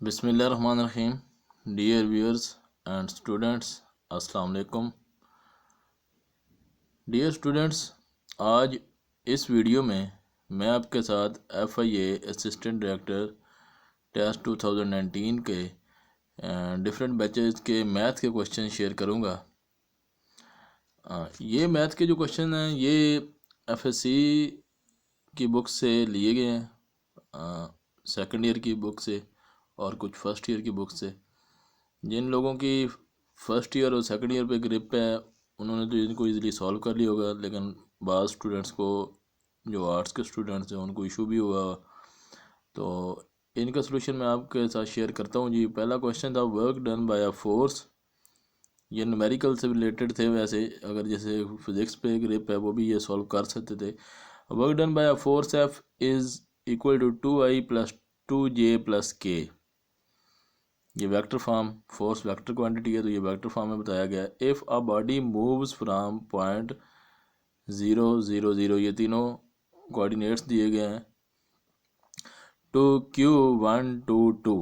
बिस्मिल्लाहिर्रहमानिर्रहीम। Dear viewers and students, अस्सलाम वालेकुम। डियर स्टूडेंट्स, आज इस वीडियो में मैं आपके साथ FIA असिस्टेंट डायरेक्टर टेस्ट 2019 के डिफरेंट बैचेस के मैथ के क्वेश्चन शेयर करूंगा। ये मैथ के जो क्वेश्चन हैं ये FSC की बुक से लिए गए हैं, सेकंड ईयर की बुक से और कुछ फर्स्ट ईयर की बुक से। जिन लोगों की फर्स्ट ईयर और सेकंड ईयर पे ग्रिप है उन्होंने तो इनको इजीली सॉल्व कर लिया होगा, लेकिन बाज़ स्टूडेंट्स को, जो आर्ट्स के स्टूडेंट्स हैं, उनको इशू भी हुआ। तो इनका सलूशन मैं आपके साथ शेयर करता हूँ जी। पहला क्वेश्चन था work done by a force. ये न्यूमेरिकल से रिलेटेड थे, वैसे अगर जैसे फिजिक्स पे ग्रिप है वो भी ये सॉल्व कर सकते थे। Work done by a force F is equal to 2I + 2J + K। ये vector form, force vector quantity है तो ये वेक्टर फॉर्म में बताया गया है। If a body moves from point 0 0 0, ये तीनों कोऑर्डिनेट्स दिए गए हैं, टू Q 1 2 2।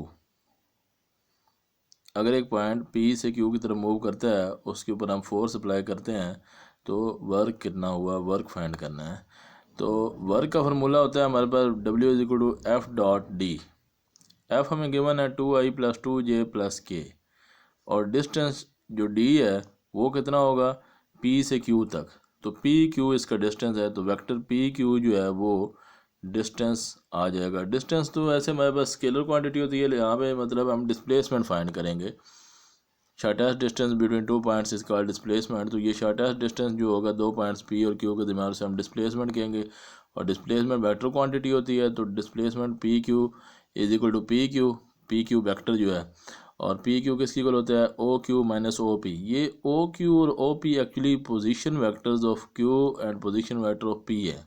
अगर एक पॉइंट P से Q की तरफ मूव करता है, उसके ऊपर हम फोर्स अप्लाई करते हैं तो वर्क कितना हुआ, वर्क फाइंड करना है। तो वर्क का फार्मूला होता है हमारे पास W = F.D। F हमें गिवन है 2I + 2J + K, और डिस्टेंस जो D है वो कितना होगा, P से Q तक। तो PQ इसका डिस्टेंस है, तो वेक्टर PQ जो है वो डिस्टेंस आ जाएगा। डिस्टेंस तो ऐसे हमारे पास स्केलर क्वांटिटी होती है, यहाँ पे मतलब हम डिस्प्लेसमेंट फाइंड करेंगे। Shortest distance between 2 points is called displacement. तो ये शॉर्टेस्ट डिस्टेंस जो होगा 2 पॉइंट्स P और Q के दरमियान से हम डिस्प्लेसमेंट कहेंगे, और डिस्प्लेसमेंट वेक्टर क्वांटिटी होती है। तो displacement PQ = PQ, PQ vector जो है, और PQ किसकी इक्वल होता है, OQ - OP। ये OQ और OP actually position vectors of Q and position vector of P है।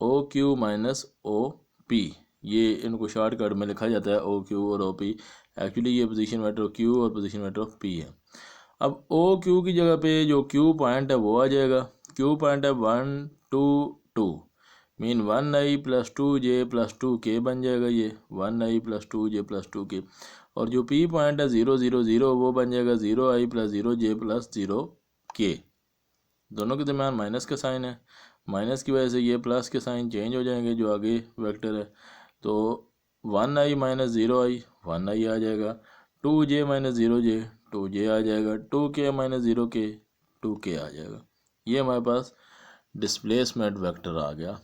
OQ - OP, ये इनको शॉर्टकट में लिखा जाता है OQ और OP। एक्चुअली ये पोजीशन वेक्टर ऑफ Q और पोजीशन वेक्टर ऑफ P है। अब OQ की जगह पे जो Q पॉइंट है वो आ जाएगा। Q पॉइंट है 1 2 2, मीन 1I + 2J + 2K बन जाएगा। ये 1I + 2J + 2K। और जो P पॉइंट है 0 0 0 वो बन जाएगा 0I + 0J + 0K। दोनों के दरमियान माइनस का साइन है, माइनस की वजह से ये प्लस के साइन चेंज हो जाएंगे जो आगे वेक्टर है। तो 1I - 0I 1I आ जाएगा, 2J - 0J 2J आ जाएगा, 2K - 0K 2K आ जाएगा। ये हमारे पास डिस्प्लेसमेंट वेक्टर आ गया।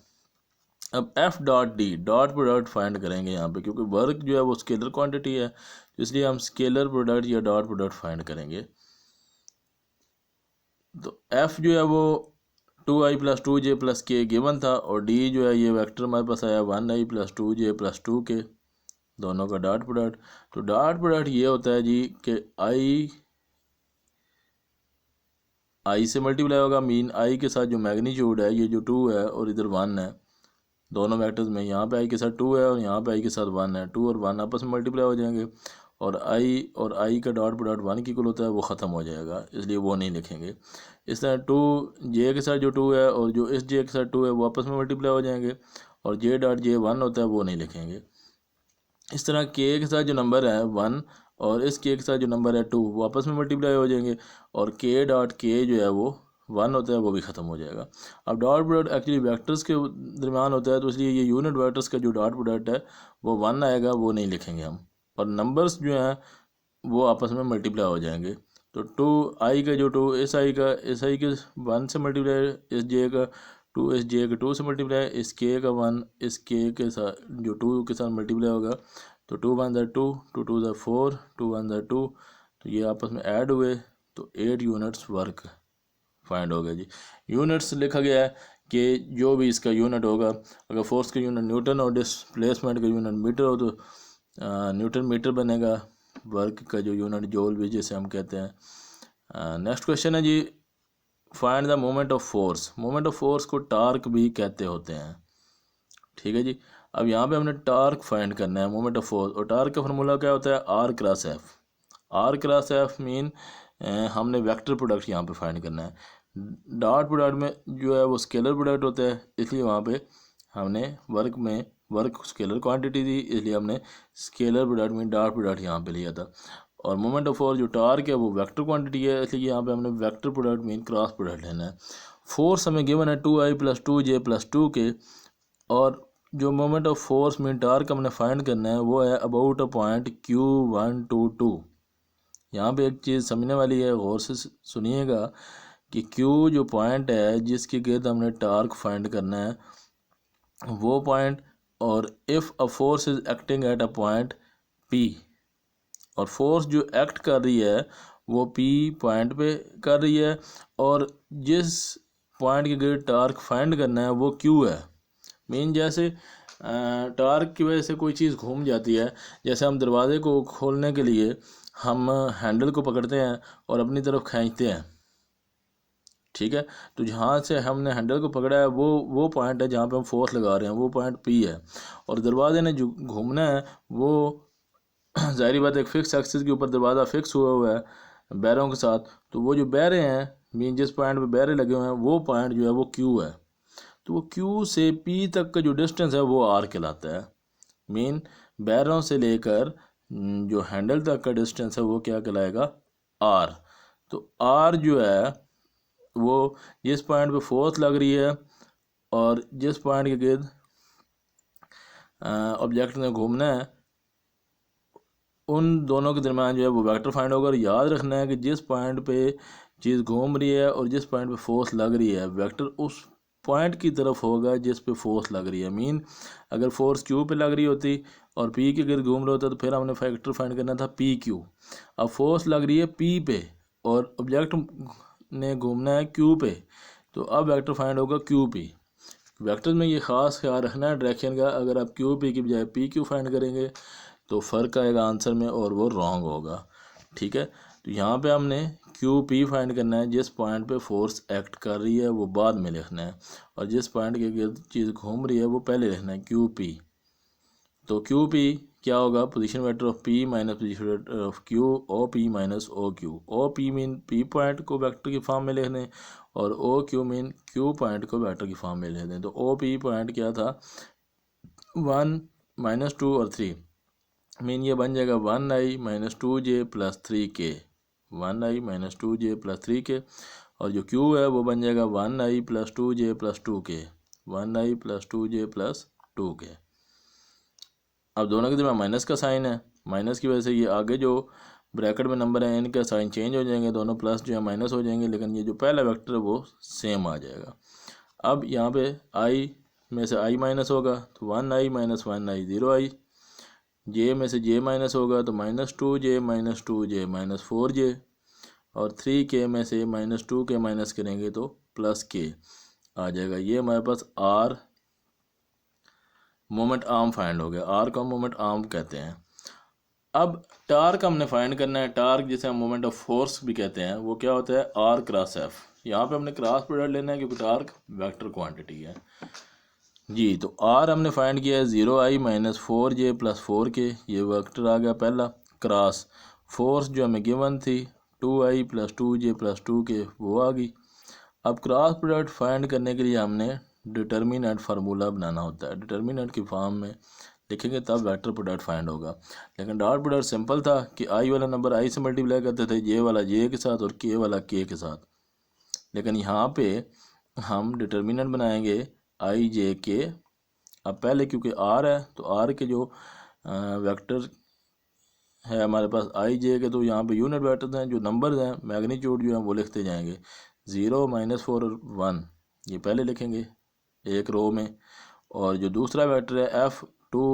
अब F.D, डॉट प्रोडक्ट फाइंड करेंगे यहाँ पे, क्योंकि वर्क जो है वो स्केलर क्वांटिटी है, इसलिए हम स्केलर प्रोडक्ट या डॉट प्रोडक्ट फाइंड करेंगे। तो F जो है वो 2I + 2J + K गिवन था, और D जो है ये वेक्टर हमारे पास आया 1I + 2J + 2K, दोनों का डॉट प्रोडक्ट। तो डॉट प्रोडक्ट ये होता है जी कि I से मल्टीप्लाई होगा, मीन I के साथ जो मैग्नीट्यूड है, ये जो 2 है और इधर 1 है, दोनों वेक्टर्स में यहाँ पे I के साथ 2 है और यहाँ पे I के साथ 1 है, 2 और 1 आपस में मल्टीप्लाई हो जाएंगे, और I का डॉट प्रोडक्ट 1 की इक्वल होता है, वो ख़त्म हो जाएगा, इसलिए वो नहीं लिखेंगे। इस तरह 2J के साथ जो 2 है और जो इस J के साथ 2 है वो आपस में मल्टीप्लाई हो जाएंगे, और J.J 1 होता है, वो नहीं लिखेंगे। इस तरह K के साथ जो नंबर है 1 और इस K के साथ जो नंबर है 2 वो आपस में मल्टीप्लाई हो जाएंगे, और K.K जो है वो 1 होता है, वो भी ख़त्म हो जाएगा। अब डॉट प्रोडक्ट एक्चुअली वेक्टर्स के दरमियान होता है, तो इसलिए ये यूनिट वेक्टर्स का जो डॉट प्रोडक्ट है वो 1 आएगा, वो नहीं लिखेंगे हम, और नंबर्स जो हैं वो आपस में मल्टीप्लाई हो जाएंगे। तो 2I का जो 2 इस I के 1 से मल्टीप्लाई, इस J का 2 इस J के 2 से मल्टीप्लाई, इस K का 1 इस K के साथ जो 2 के साथ मल्टीप्लाई होगा, तो 2 1 2 2 2 4 2 1 2, तो ये आपस में ऐड हुए, तो 8 यूनिट्स वर्क फाइंड हो गया जी। यूनिट्स लिखा गया है कि जो भी इसका यूनिट होगा, अगर फोर्स का यूनिट न्यूटन और डिस्प्लेसमेंट का यूनिट मीटर हो तो न्यूटन मीटर बनेगा, वर्क का जो यूनिट जूल भी जिसे हम कहते हैं। नेक्स्ट क्वेश्चन है जी, find the moment of force. Moment of force को टार्क भी कहते होते हैं, ठीक है जी। अब यहाँ पे हमने टार्क फाइंड करना है, मोमेंट ऑफ फोर्स, और टार्क का फार्मूला क्या होता है, R/F। R/F मीन हमने वेक्टर प्रोडक्ट यहाँ पे फाइंड करना है। डॉट प्रोडक्ट में जो है वो स्केलर प्रोडक्ट होता है, इसलिए वहाँ पे हमने वर्क में वर्क स्केलर क्वांटिटी थी, इसलिए हमने scalar product mean dot product यहाँ पे लिया था। और मोमेंट ऑफ फोर्स जो टार्क है वो वेक्टर क्वांटिटी है, इसलिए यहाँ पे हमने vector product mean cross product लेना है। फोर्स हमें गिवन है 2i + 2j + 2k, और जो moment of force mean torque हमने फाइंड करना है वो है अबाउट अ पॉइंट Q1 2 2। यहाँ पे एक चीज़ समझने वाली है, गौर से सुनिएगा कि Q जो पॉइंट है जिसके गिर्द हमने टार्क फाइंड करना है वो पॉइंट, और if a force is acting at a point P, और फोर्स जो एक्ट कर रही है वो P पॉइंट पे कर रही है, और जिस पॉइंट के गिर्द टार्क फाइंड करना है वो Q है। मीन जैसे टार्क की वजह से कोई चीज़ घूम जाती है, जैसे हम दरवाजे को खोलने के लिए हम हैंडल को पकड़ते हैं और अपनी तरफ खींचते हैं, ठीक है, तो जहाँ से हमने हैंडल को पकड़ा है वो पॉइंट है जहाँ पे हम फोर्स लगा रहे हैं, वो पॉइंट P है। और दरवाजे ने जो घूमना है वो जाहिर बात है एक फिक्स एक्सिस के ऊपर दरवाज़ा फिक्स हुआ है बैरों के साथ, तो वो जो बैरे हैं मीन जिस पॉइंट पे बैरे लगे हुए हैं वो पॉइंट जो है वो Q है। तो वो Q से P तक का जो डिस्टेंस है वो R कहलाता है। मीन बैरों से लेकर जो हैंडल तक का डिस्टेंस है वो क्या कहलाएगा, R। तो R जो है वो जिस पॉइंट पे फोर्स लग रही है और जिस पॉइंट के गिर्द ऑब्जेक्ट ने घूमना है उन दोनों के दरमियान जो है वो वेक्टर फाइंड होगा। और याद रखना है कि जिस पॉइंट पे चीज़ घूम रही है और जिस पॉइंट पे फोर्स लग रही है वेक्टर उस पॉइंट की तरफ होगा जिस पे फोर्स लग रही है। मीन अगर फोर्स Q पे लग रही होती और P के गिर्द घूम रहा होता तो फिर हमने वेक्टर फाइंड करना था PQ। अब फोर्स लग रही है P पे और ऑब्जेक्ट ने घूमना है Q पे, तो अब वेक्टर फाइंड होगा QP। वेक्टर में ये ख़ास ख्याल रखना है डायरेक्शन का, अगर आप QP की बजाय PQ फाइंड करेंगे तो फ़र्क आएगा आंसर में और वो रॉन्ग होगा, ठीक है। तो यहाँ पे हमने QP फाइंड करना है, जिस पॉइंट पे फोर्स एक्ट कर रही है वो बाद में लिखना है, और जिस पॉइंट के गिर्द चीज़ घूम रही है वो पहले लिखना है QP। तो QP क्या होगा, position vector of P minus position vector of Q, OP minus OQ। OP mean P point को वेक्टर की फॉर्म में लिख दें और OQ मीन Q पॉइंट को वेक्टर की फॉर्म में लिख दें। तो OP पॉइंट क्या था, 1 - 2 और 3, मीन ये बन जाएगा 1i - 2j + 3k, 1i - 2j + 3k। और जो Q है वो बन जाएगा 1i + 2j + 2k, 1i + 2j + 2k। अब दोनों के दरमियान माइनस का साइन है, माइनस की वजह से ये आगे जो ब्रैकेट में नंबर है इनका साइन चेंज हो जाएंगे, दोनों प्लस जो है माइनस हो जाएंगे, लेकिन ये जो पहला वेक्टर है वो सेम आ जाएगा। अब यहाँ पे i में से i माइनस होगा तो 1i - 1i 0i, j में से j माइनस होगा तो -2j - 2j - 4j, और 3k में से -2k माइनस करेंगे तो +k आ जाएगा। ये हमारे पास r मोमेंट आर्म फाइंड हो गया, r को मोमेंट आर्म कहते हैं। अब टार्क हमने फाइंड करना है, टार्क जिसे हम मोमेंट ऑफ फोर्स भी कहते हैं, वो क्या होता है r क्रॉस f। यहाँ पे हमने क्रॉस प्रोडक्ट लेना है क्योंकि टार्क वेक्टर क्वांटिटी है जी। तो r हमने फाइंड किया है 0i - 4j + 4k, ये वेक्टर आ गया पहला। क्रॉस फोर्स जो हमें गिवन थी 2i + 2j + 2k वो आ गई। अब क्रॉस प्रोडक्ट फाइंड करने के लिए हमने डिटर्मिनेंट फार्मूला बनाना होता है, डिटर्मिनेंट की फॉर्म में लिखेंगे तब वेक्टर प्रोडक्ट फाइंड होगा। लेकिन डॉट प्रोडक्ट सिंपल था कि i वाला नंबर i से मल्टीप्लाई करते थे, j वाला j के साथ और k वाला k के साथ। लेकिन यहाँ पे हम डिटर्मिनेंट बनाएंगे i j k। अब पहले क्योंकि r है तो r के जो वेक्टर है हमारे पास i j के, तो यहाँ पे यूनिट वेक्टर्स हैं, जो नंबर्स हैं मैग्नीट्यूड जो है वो लिखते जाएंगे। 0 - 4 और 1 ये पहले लिखेंगे एक रो में, और जो दूसरा वेक्टर है f 2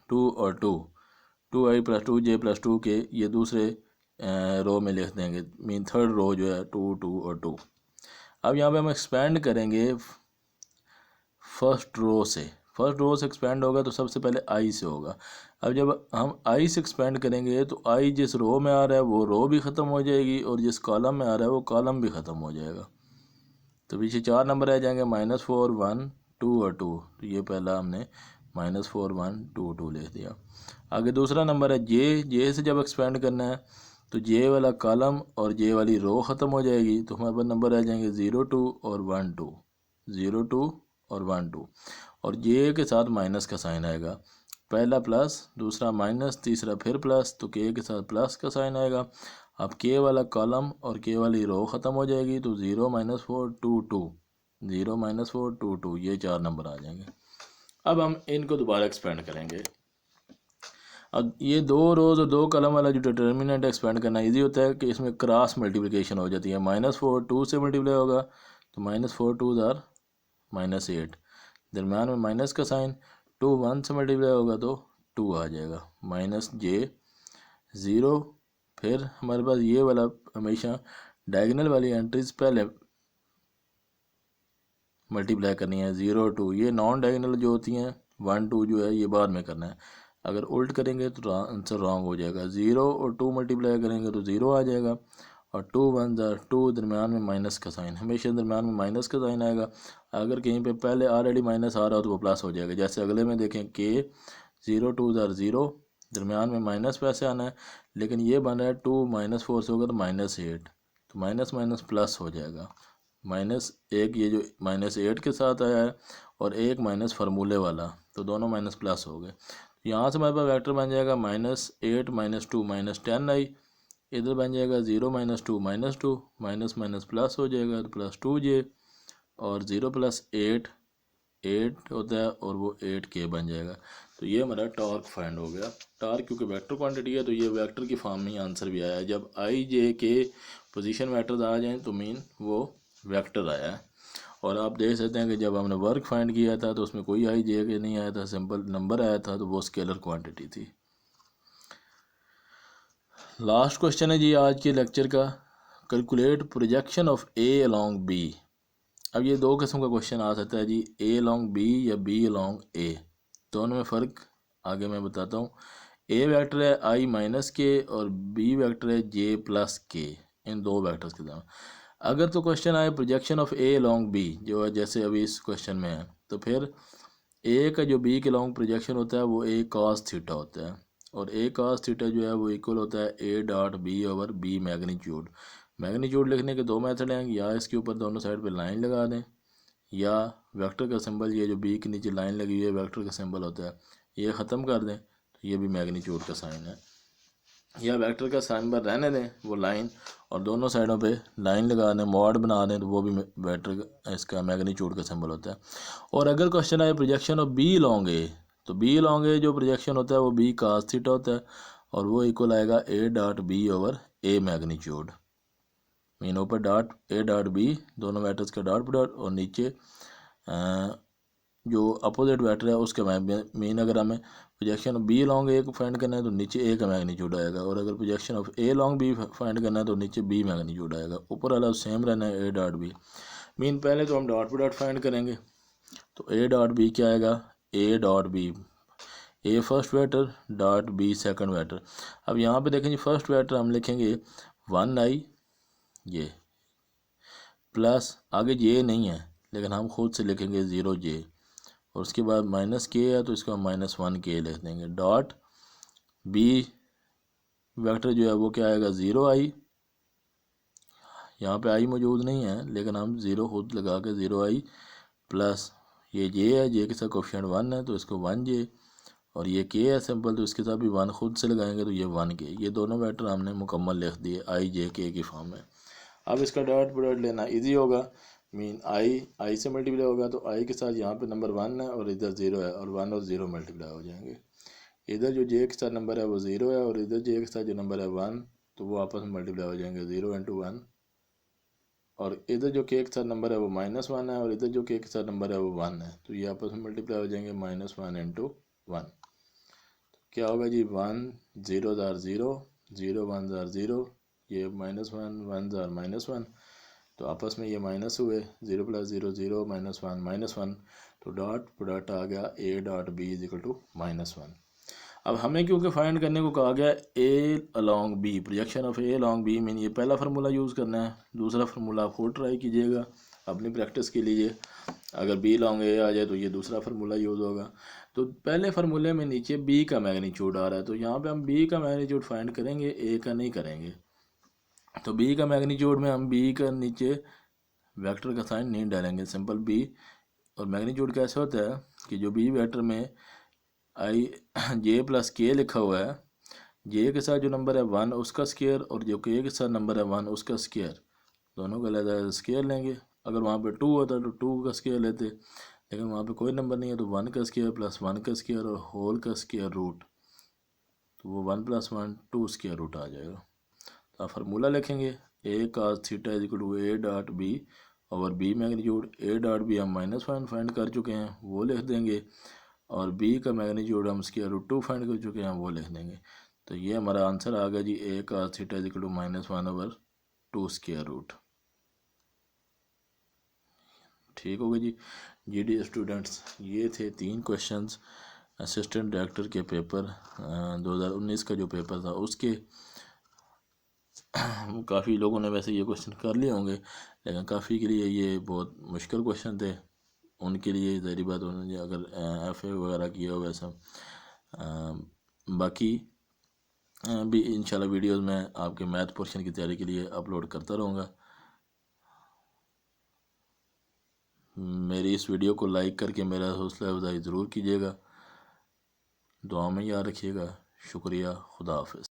2 और 2, 2i + 2j + 2k ये दूसरे रो में लिख देंगे, मीन थर्ड रो जो है 2 2 और 2। अब यहाँ पे हम एक्सपेंड करेंगे फर्स्ट रो से एक्सपेंड होगा तो सबसे पहले i से होगा। अब जब हम i से एक्सपेंड करेंगे तो i जिस रो में आ रहा है वो रो भी ख़त्म हो जाएगी और जिस कॉलम में आ रहा है वो कॉलम भी ख़त्म हो जाएगा। तो पीछे 4 नंबर रह जाएंगे -4 1 2 और 2, तो ये पहला हमने -4 1 2 2 लिख दिया। आगे दूसरा नंबर है जे से जब एक्सपेंड करना है तो जे वाला कॉलम और जे वाली रो ख़त्म हो जाएगी, तो हमारे पास नंबर रह जाएंगे 0 2 और 1 2, 0 2 और 1 2, और जे के साथ माइनस का साइन आएगा, पहला प्लस दूसरा माइनस तीसरा फिर प्लस, तो के साथ प्लस का साइन आएगा। अब के वाला कॉलम और के वाली रो ख़त्म हो जाएगी, तो 0 -4 2 2, 0 -4 2 2, ये 4 नंबर आ जाएंगे। अब हम इनको दोबारा एक्सपेंड करेंगे। अब ये 2 रोज़ और 2 कॉलम वाला जो डिटर्मिनेंट एक्सपेंड करना इजी होता है कि इसमें क्रॉस मल्टीप्लिकेशन हो जाती है। -4 2 से मल्टीप्लाई होगा तो -4 2 ज़ार -8, दरम्यान में माइनस का साइन, 2 1 से मल्टीप्लाई होगा तो 2 आ जाएगा, -j 0। फिर हमारे पास ये वाला हमेशा डायगोनल वाली एंट्रीज पहले मल्टीप्लाई करनी है, 0 2, ये नॉन डायगोनल जो होती हैं 1 2 जो है ये बाद में करना है। अगर उल्ट करेंगे तो आंसर रॉन्ग हो जाएगा। 0 और 2 मल्टीप्लाई करेंगे तो 0 आ जाएगा, और 2 1 2, दरम्यान में माइनस का साइन, हमेशा दरम्यान में माइनस का साइन आएगा। अगर कहीं पे पहले ऑलरेडी माइनस आ रहा हो तो वो प्लस हो जाएगा। जैसे अगले में देखें के 0 2 0, दरम्यान में माइनस वैसे आना है, लेकिन ये बन रहा है 2 -4 से होगा तो -8, तो माइनस माइनस प्लस हो जाएगा। -1 ये जो -8 के साथ आया है, और एक माइनस फार्मूले वाला, तो दोनों माइनस प्लस हो गए। यहाँ से हमारे पास वेक्टर बन जाएगा -8 -2 -10 आई, इधर बन जाएगा 0 -2 -2, माइनस माइनस प्लस हो जाएगा तो +2j, और 0 + 8 होता है, और वो 8k बन जाएगा। तो ये हमारा टॉर्क फाइंड हो गया। टॉर्क क्योंकि वेक्टर क्वांटिटी है तो ये वेक्टर की फॉर्म में ही आंसर भी आया है। जब i j k position vectors आ जाएं तो मीन वो वेक्टर आया है। और आप देख सकते हैं कि जब हमने वर्क फाइंड किया था तो उसमें कोई i j k नहीं आया था, सिंपल नंबर आया था, तो वो स्केलर क्वांटिटी थी। लास्ट क्वेश्चन है जी आज के लेक्चर का, calculate projection of a along b। अब ये 2 किस्म का क्वेश्चन आ सकता है जी, a along b या b along a, दोनों में फ़र्क आगे मैं बताता हूँ। a वेक्टर है i-k और b वेक्टर है j+k, इन 2 वेक्टर्स के साथ। अगर तो क्वेश्चन आए projection of a along b जो है जैसे अभी इस क्वेश्चन में है, तो फिर a का जो b के लॉन्ग प्रोजेक्शन होता है वो a cos थीटा होता है, और a cos थीटा जो है वो इक्वल होता है a.b/b मैग्नीट्यूड। मैग्नीट्यूड लिखने के 2 मेथड हैं, या इसके ऊपर दोनों साइड पे लाइन लगा दें, या वेक्टर का सिंबल, ये जो b के नीचे लाइन लगी हुई है वेक्टर का सिंबल होता है, ये ख़त्म कर दें तो ये भी मैग्नीट्यूड का साइन है, या वेक्टर का साइन पर रहने दें वो लाइन, और दोनों साइडों पे लाइन लगा दें, मॉड बना दें, तो वो भी वेक्टर इसका मैग्नीट्यूड का सिंबल होता है। और अगर क्वेश्चन आए प्रोजेक्शन ऑफ बी लॉन्ग ए, तो बी लॉन्ग ए जो प्रोजेक्शन होता है वो b cos थीटा होता है, और वो इक्वल आएगा a.b/a मैग्नीट्यूड। मीन ऊपर डॉट a.b, दोनों वेक्टर्स का डॉट प्रोडक्ट, और नीचे जो अपोजिट वेक्टर है उसका मीन अगर हमें प्रोजेक्शन ऑफ बी लॉन्ग ए को फाइंड करना है तो नीचे ए का मैग्नीट्यूड आएगा, और अगर projection of A along B find करना है तो नीचे बी मैग्नीट्यूड आएगा, ऊपर वाला सेम रहना है a.b। मीन पहले तो हम डॉट प्रोडक्ट फाइंड करेंगे, तो a.b क्या आएगा, a.b, A first vector dot B second vector. अब यहाँ पे देखें जी, फर्स्ट वेक्टर हम लिखेंगे 1i ये प्लस, आगे जे नहीं है लेकिन हम खुद से लिखेंगे 0j, और उसके बाद -k है तो इसको हम -1k लिख देंगे, डॉट बी वेक्टर जो है वो क्या आएगा 0i, यहाँ पे i मौजूद नहीं है लेकिन हम 0 खुद लगा के 0i प्लस ये j है, j के साथ कोफिशिएंट 1 है तो इसको 1j, और ये k है सिंपल तो इसके साथ भी 1 खुद से लगाएंगे तो ये 1k। ये दोनों वेक्टर हमने मुकम्मल लिख दिए i j k की फॉर्म में। अब इसका डॉट प्रोडक्ट लेना इजी होगा, मीन i से मल्टीप्लाई होगा तो i के साथ यहाँ पे नंबर 1 है और इधर 0 है, और 1 और 0 मल्टीप्लाई हो जाएंगे। इधर जो j के साथ नंबर है वो 0 है, और इधर j के साथ जो नंबर है 1, तो वो आपस में मल्टीप्लाई हो जाएंगे 0 × 1, और इधर जो k के साथ नंबर है वो -1 है, और इधर जो k के साथ नंबर है वो 1 है, तो ये आपस में मल्टीप्लाई हो जाएंगे -1 × 1। क्या होगा जी, 1 0 ज़ार 0, 0 1 ज़ार 0, ये -1 1 ज़ार -1, तो आपस में ये माइनस हुए, 0 + 0 0, -1 -1, तो डॉट प्रोडक्ट आ गया a.b = -1। अब हमें क्योंकि फाइंड करने को कहा गया a along b, projection of a along b, mean ये पहला फार्मूला यूज़ करना है, दूसरा फार्मूला आप खुद ट्राई कीजिएगा अपनी प्रैक्टिस के लिए। अगर b along a आ जाए तो ये दूसरा फार्मूला यूज़ होगा। तो पहले फार्मूले में नीचे b का मैग्नीट्यूड आ रहा है, तो यहाँ पे हम b का मैग्नीट्यूड फाइंड करेंगे, a का नहीं करेंगे। तो b का मैग्नीट्यूड में हम b का नीचे वेक्टर का साइन नहीं डालेंगे, सिंपल b और मैग्नीट्यूड कैसे होता है कि जो बी वेक्टर में आई जे प्लस के लिखा हुआ है, जे के साथ जो नंबर है 1 उसका स्केयर और जो के के साथ नंबर है 1 उसका स्केयर, दोनों का अलग स्केयर लेंगे। अगर वहाँ पे 2 होता तो 2 का स्केयर लेते, लेकिन वहाँ पे कोई नंबर नहीं है तो 1 का स्केयर प्लस 1 का स्केयर और होल का स्केयर रूट, तो वो 1 + 1 2 स्केयर रूट आ जाएगा। तो आप फार्मूला लिखेंगे A cos theta is equal to A dot B over B magnitude. A dot B हम -1 फाइंड कर चुके हैं वो लिख देंगे, और बी का मैग्नीट्यूड हम स्केयर रूट 2 फाइंड कर चुके हैं वो लिख देंगे। तो ये हमारा आंसर आ गया जी, A cos theta is equal to -1/2 square root. ठीक हो गया जी। जीडी स्टूडेंट्स, ये थे 3 क्वेश्चंस असिस्टेंट डायरेक्टर के पेपर 2019 का जो पेपर था उसके। काफ़ी लोगों ने वैसे ये क्वेश्चन कर लिए होंगे, लेकिन काफ़ी के लिए ये बहुत मुश्किल क्वेश्चन थे। उनके लिए ज़ाहिर बात, उन्होंने अगर FA वगैरह किया हो वैसा। बाकी भी इंशाल्लाह वीडियोस में आपके मैथ पोर्शन की तैयारी के लिए अपलोड करता रहूँगा। मेरी इस वीडियो को लाइक करके मेरा हौसला अफजाई ज़रूर कीजिएगा। दुआ में याद रखिएगा। शुक्रिया। खुदा हाफिज़।